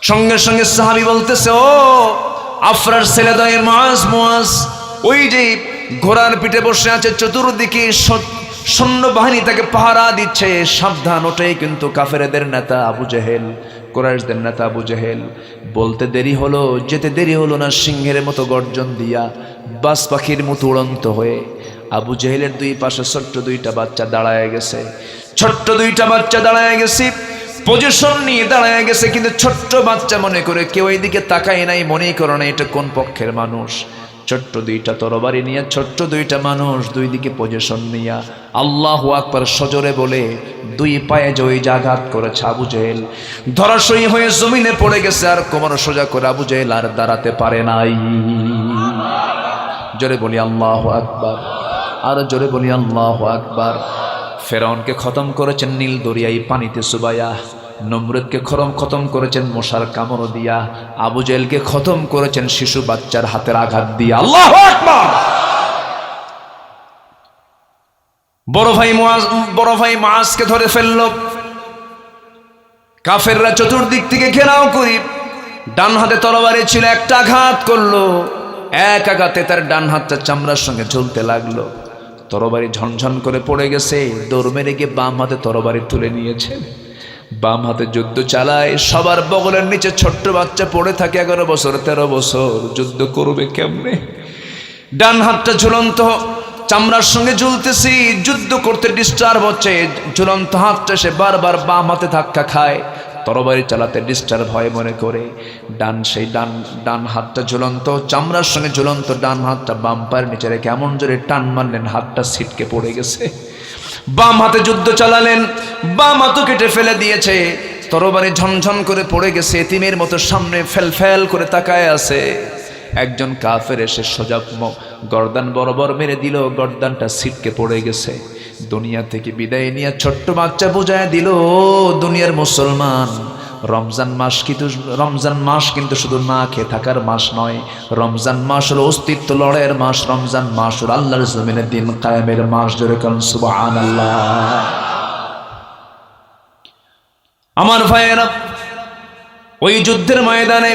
সঙ্গে সঙ্গে সাহাবী বলতেছে, ও আফরার ছেলে দয় মুআজ, মুআজ ওই যে ঘোড়ার পিঠে বসে আছে, চতুর্দিকে সৈন্যবাহিনী তাকে পাহারা দিচ্ছে, সাবধান। ওটাই কিন্তু কাফেরদের নেতা আবু জেহেল, কুরাইশদের নেতা আবু জেহেল। বলতে দেরি হলো, যেতে দেরি হলো না, সিংহের মতো গর্জন দিয়া বাস পাখির মতো উড়ন্ত হয়ে আবু জেহেলের দুই পাশে ছোট্ট দুইটা বাচ্চা দাঁড়ায় গেছে। ছোট্ট দুইটা বাচ্চা দাঁড়ায় গেছে, পজিশন নিয়ে দাঁড়ায় গেছে, কিন্তু ছোট্ট বাচ্চা মনে করে কেউ এইদিকে তাকায় নাই, মনে করে না এটা কোন পক্ষের মানুষ। ছোট্ট দুইটা তরবারি নিয়ে ছোট্ট দুইটা মানুষ দুই দিকে পজিশন নিয়ে আল্লাহু আকবার সজোরে বলে দুই পায়ে জয়ী আঘাত করেছে আবু জেহেল। ধরাশয়ী হয়ে জমিনে পড়ে গেছে, আর কোমর সোজা করে আবু জেহেল আর দাঁড়াতে পারে নাই। জোরে বলি আল্লাহু আকবার, আর জোরে বলি আল্লাহু আকবার। ফেরাউনকে খতম করেছেন নীল দরিয়ায় পানিতে চুবাইয়া, নমরুদকে খতম করেছেন মশার কামড় দিয়া, আবু জেহেলকে খতম করেছেন শিশু বাচ্চার হাতের আঘাত দিয়া। আল্লাহু আকবার। বড় ভাই মুআজকে ধরে ফেলল। কাফেররা চতুর্দিক থেকে ঘেরাও করি, ডান হাতে তরবারি ছিল, একটা আঘাত করলো, এক আঘাতে তার ডান হাতটা চামড়ার সঙ্গে ঝুলতে লাগলো। তরবারি ঝনঝন করে পড়ে গেছে, দৌড় মেরে গিয়ে বাম হাতে তরবারি তুলে নিয়েছে, বাম হাতে যুদ্ধ চালায়। সবার বগলের নিচে ছোট্ট বাচ্চা পড়ে থাকে, 11 বছর 13 বছর। যুদ্ধ করবে কেমনে? ডান হাতটা ঝুলন্ত চামড়ার সঙ্গে ঝুলতেছি, যুদ্ধ করতে ডিস্টার্ব হচ্ছে। ঝুলন্ত হাতটা সে বারবার বাম হাতে ধাক্কা খায়, তরবারি চালাতে ডিস্টার্ব হয় মনে করে। ডান হাতটা ঝুলন্ত চামড়ার সঙ্গে ঝুলন্ত ডান হাতটা বাম পায়ের নিচে রেখে এমন জোরে টান মারলেন, হাতটা ছিটকে পড়ে গেছে। বাম হাতে যুদ্ধ চালালেন, বাম হাতও কেটে ফেলে দিয়েছে, তরবারি ঝনঝন করে পড়ে গেছে। এতিমের মতো সামনে ফেল করে তাকায় আছে। একজন কাফের এসে সোজা গর্দান বরাবর মেরে দিল, গর্দানটা ছিটকে পড়ে গেছে। দুনিয়া থেকে বিদায় নিয়ে ছোট্ট বাচ্চা বুঝায় দিল, দুনিয়ার মুসলমান, রমজান মাস কিন্তু শুধু না খেয়ে থাকার মাস নয়, রমজান মাস হলো অস্তিত্ব লড়াইয়ের মাস, রমজান মাস হলো আল্লাহর জমিনে দিন কায়েমের মাস। জোরে কারণ সুবহানাল্লাহ। আমার ভাইয়েরা, ওই যুদ্ধের ময়দানে